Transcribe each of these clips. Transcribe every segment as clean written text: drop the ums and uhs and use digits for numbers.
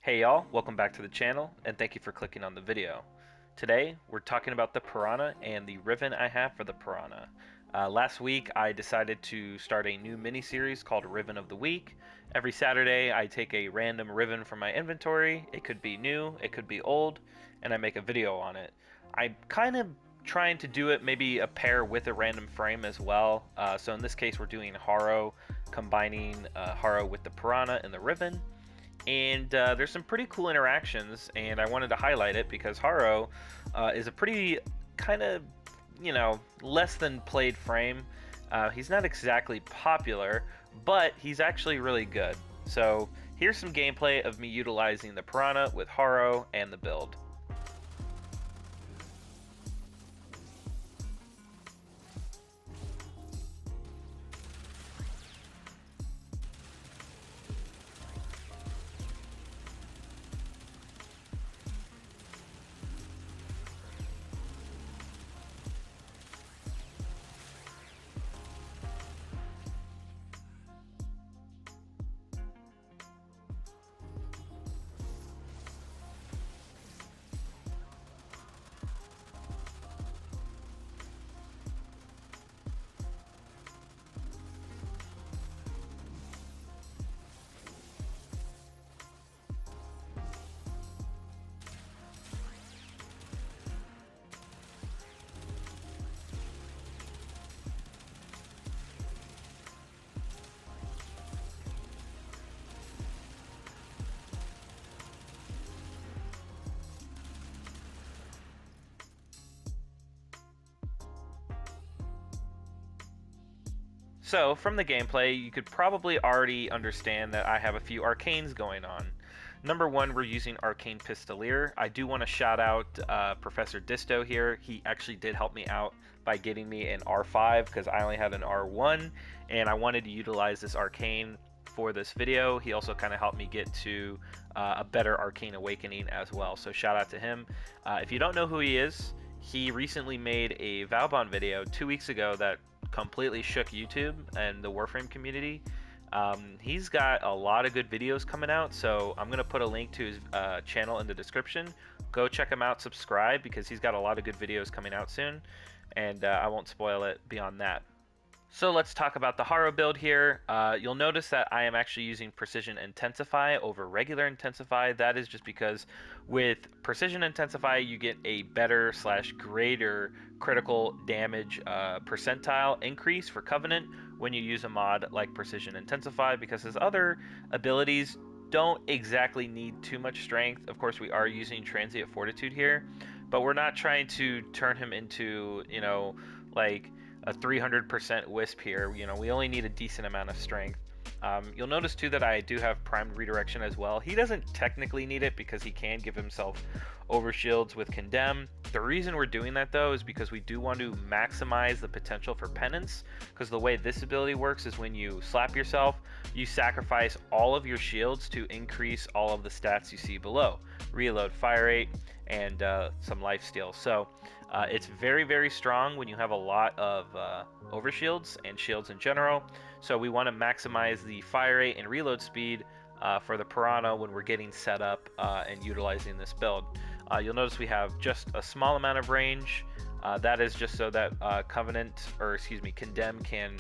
Hey y'all, welcome back to the channel, and thank you for clicking on the video. Today, we're talking about the Pyrana and the Riven I have for the Pyrana. Last week, I decided to start a new mini-series called Riven of the Week. Every Saturday, I take a random Riven from my inventory. It could be new, it could be old, and I make a video on it. I'm kind of trying to do it maybe a pair with a random frame as well. So in this case, we're doing Harrow, combining Harrow with the Pyrana and the Riven. And there's some pretty cool interactions, and I wanted to highlight it because Harrow is a pretty kind of, less than played frame. He's not exactly popular, but he's actually really good. So here's some gameplay of me utilizing the Pyrana with Harrow and the build. So, from the gameplay, you could probably already understand that I have a few arcanes going on. Number one, we're using Arcane Pistolier. I do want to shout out Professor Dysto here. He actually did help me out by getting me an R5 because I only had an R1, and I wanted to utilize this arcane for this video. He also kind of helped me get to a better Arcane Awakening as well, so shout out to him. If you don't know who he is, he recently made a Valbon video 2 weeks ago that completely shook YouTube and the Warframe community. He's got a lot of good videos coming out, so I'm gonna put a link to his channel in the description. Go check him out, subscribe, because he's got a lot of good videos coming out soon, and I won't spoil it beyond that. So let's talk about the Harrow build here. You'll notice that I am actually using Precision Intensify over regular Intensify. That is just because with Precision Intensify you get a better / greater critical damage percentile increase for Covenant when you use a mod like Precision Intensify, because his other abilities don't exactly need too much strength. Of course, we are using Transient Fortitude here, but we're not trying to turn him into, like a 300% wisp here. We only need a decent amount of strength. You'll notice too that I do have primed redirection as well. He doesn't technically need it because he can give himself overshields with Condemn. The reason we're doing that though is because we do want to maximize the potential for penance, because the way this ability works is when you slap yourself, you sacrifice all of your shields to increase all of the stats you see below: reload, fire rate, and some life steal. So it's very, very strong when you have a lot of overshields and shields in general. So we want to maximize the fire rate and reload speed for the Pyrana when we're getting set up and utilizing this build. You'll notice we have just a small amount of range. That is just so that Condemn can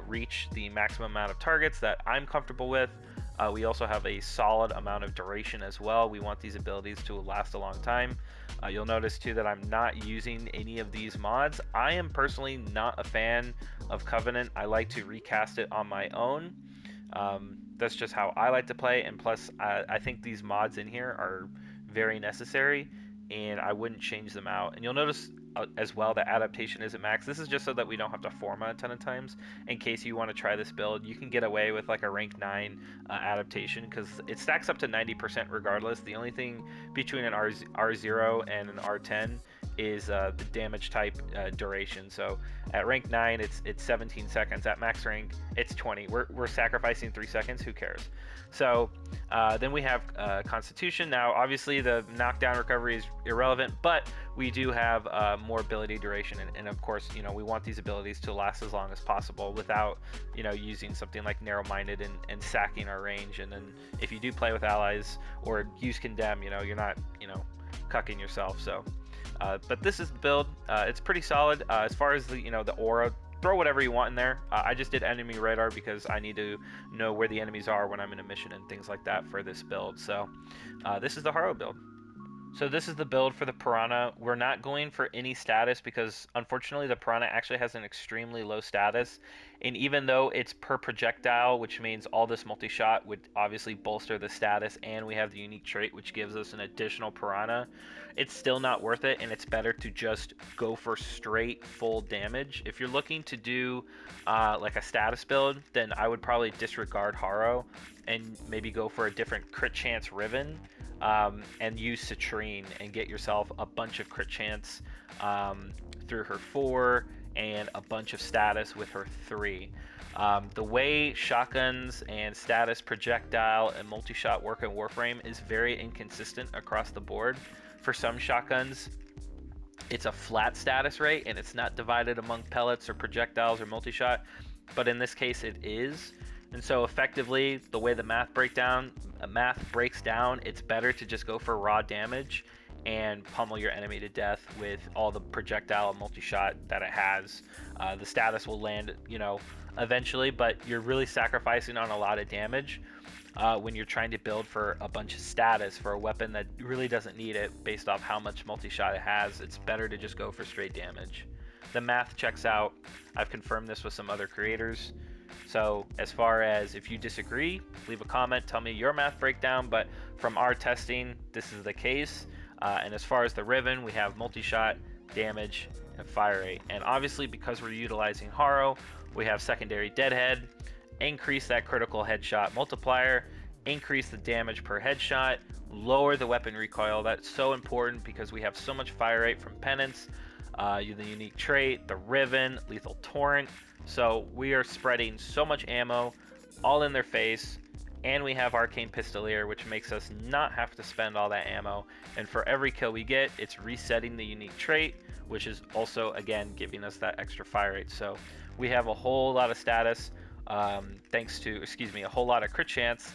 reach the maximum amount of targets that I'm comfortable with. We also have a solid amount of duration as well. We want these abilities to last a long time. You'll notice too that I'm not using any of these mods. I am personally not a fan of Covenant. I like to recast it on my own. That's just how I like to play, and plus I think these mods in here are very necessary, and I wouldn't change them out. And you'll notice as well that adaptation isn't max. This is just so that we don't have to format a ton of times. In case you want to try this build, you can get away with like a rank 9 adaptation because it stacks up to 90% regardless. The only thing between an R0 and an R10 is the damage type duration. So at rank 9, it's 17 seconds. At max rank, it's 20. We're sacrificing 3 seconds. Who cares? So then we have Constitution. Now, obviously, the knockdown recovery is irrelevant, but we do have more ability duration, and of course, we want these abilities to last as long as possible without, using something like narrow-minded and sacking our range. And then if you do play with allies or use Condemn, you're not, cucking yourself. So, but this is the build. It's pretty solid as far as the aura. Throw whatever you want in there. I just did enemy radar because I need to know where the enemies are when I'm in a mission and things like that for this build. So this is the Harrow build. So this is the build for the Pyrana. We're not going for any status because unfortunately the Pyrana actually has an extremely low status. And even though it's per projectile, which means all this multi-shot would obviously bolster the status, and we have the unique trait which gives us an additional Pyrana, it's still not worth it, and it's better to just go for straight full damage. If you're looking to do like a status build, then I would probably disregard Harrow and maybe go for a different crit chance Riven. And use Citrine and get yourself a bunch of crit chance through her 4 and a bunch of status with her 3. The way shotguns and status, projectile, and multi-shot work in Warframe is very inconsistent across the board. For some shotguns, it's a flat status rate and it's not divided among pellets or projectiles or multi-shot, but in this case it is. And so effectively, the way the math breaks down, it's better to just go for raw damage and pummel your enemy to death with all the projectile and multi-shot that it has. The status will land, eventually, but you're really sacrificing on a lot of damage when you're trying to build for a bunch of status for a weapon that really doesn't need it based off how much multi-shot it has. It's better to just go for straight damage. The math checks out. I've confirmed this with some other creators. So as far as if you disagree, leave a comment, tell me your math breakdown, but from our testing, this is the case. And as far as the Riven, we have multi-shot, damage, and fire rate. And obviously, because we're utilizing Harrow, we have secondary deadhead, increase that critical headshot multiplier, increase the damage per headshot, lower the weapon recoil. That's so important because we have so much fire rate from Penance, the unique trait, the Riven, lethal torrent. So we are spreading so much ammo all in their face, and we have Arcane Pistolier, which makes us not have to spend all that ammo. And for every kill we get, it's resetting the unique trait, which is also, again, giving us that extra fire rate. So we have a whole lot of status, a whole lot of crit chance,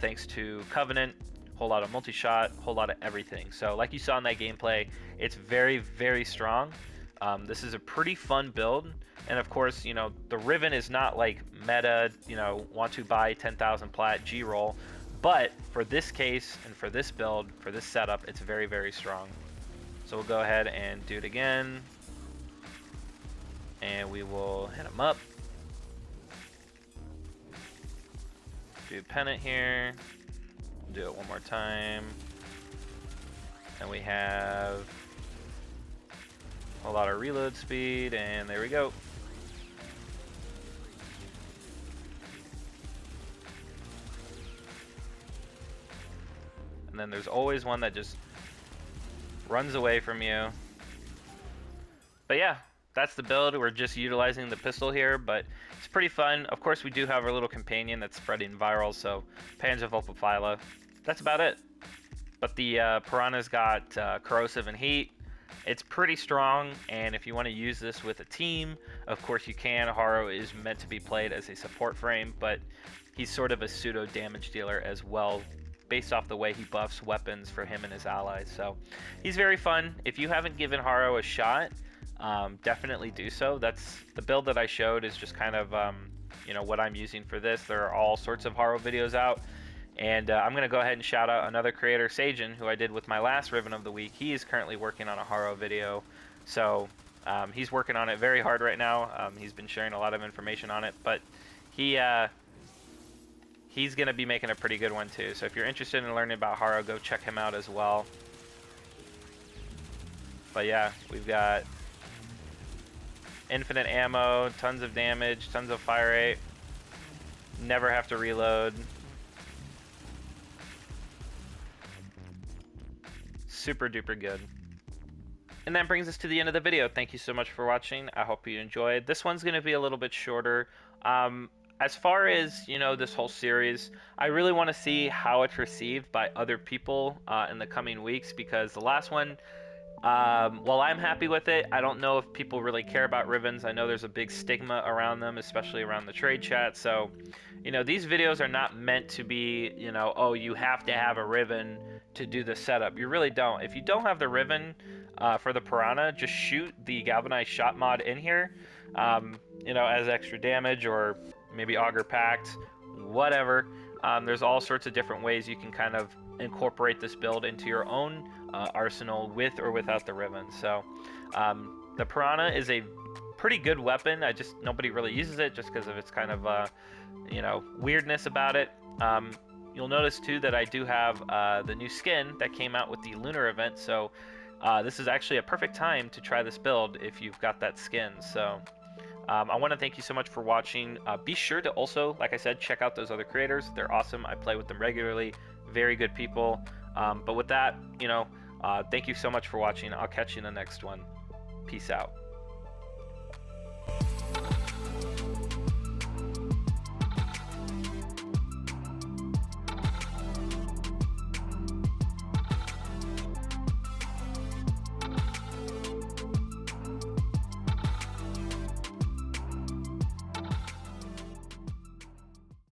thanks to Covenant, a whole lot of multi-shot, a whole lot of everything. So like you saw in that gameplay, it's very, very strong. This is a pretty fun build. And of course, the Riven is not like meta, want to buy 10,000 plat G-roll. But for this case and for this build, for this setup, it's very, very strong. So we'll go ahead and do it again. And we will hit him up. Do Pennant here. Do it one more time. And we have a lot of reload speed, and there we go. And then there's always one that just runs away from you. But yeah, that's the build. We're just utilizing the pistol here, but it's pretty fun. Of course, we do have our little companion that's spreading viral, so Panzer Vulpaphyla. That's about it. But the Pyrana's got corrosive and heat. It's pretty strong, and if you want to use this with a team, of course you can. Harrow is meant to be played as a support frame, but he's sort of a pseudo damage dealer as well, based off the way he buffs weapons for him and his allies. So he's very fun. If you haven't given Harrow a shot, definitely do so. That's the build that I showed is just kind of what I'm using for this. There are all sorts of Harrow videos out. And I'm going to go ahead and shout out another creator, SajinKahn, who I did with my last Riven of the Week. He is currently working on a Harrow video. So he's working on it very hard right now. He's been sharing a lot of information on it. But he's going to be making a pretty good one too. So if you're interested in learning about Harrow, go check him out as well. But yeah, we've got infinite ammo, tons of damage, tons of fire rate. Never have to reload. Super duper good. And that brings us to the end of the video. Thank you so much for watching. I hope you enjoyed. This one's going to be a little bit shorter. As far as, you know, this whole series, I really want to see how it's received by other people in the coming weeks, because the last one, while I'm happy with it, I don't know if people really care about Rivens. I know there's a big stigma around them, especially around the trade chat. So, you know, these videos are not meant to be, you know, oh, you have to have a Riven to do the setup. You really don't. If you don't have the Riven for the Pyrana, just shoot the galvanized shot mod in here, you know, as extra damage, or maybe Augur Pact, whatever. There's all sorts of different ways you can kind of incorporate this build into your own arsenal with or without the Riven. So the Pyrana is a pretty good weapon. Nobody really uses it just because of its kind of you know, weirdness about it. You'll notice too that I do have the new skin that came out with the lunar event, so this is actually a perfect time to try this build if you've got that skin. So I want to thank you so much for watching. Be sure to also, like I said, check out those other creators. They're awesome. I play with them regularly. Very good people. But with that, you know, thank you so much for watching. I'll catch you in the next one. Peace out.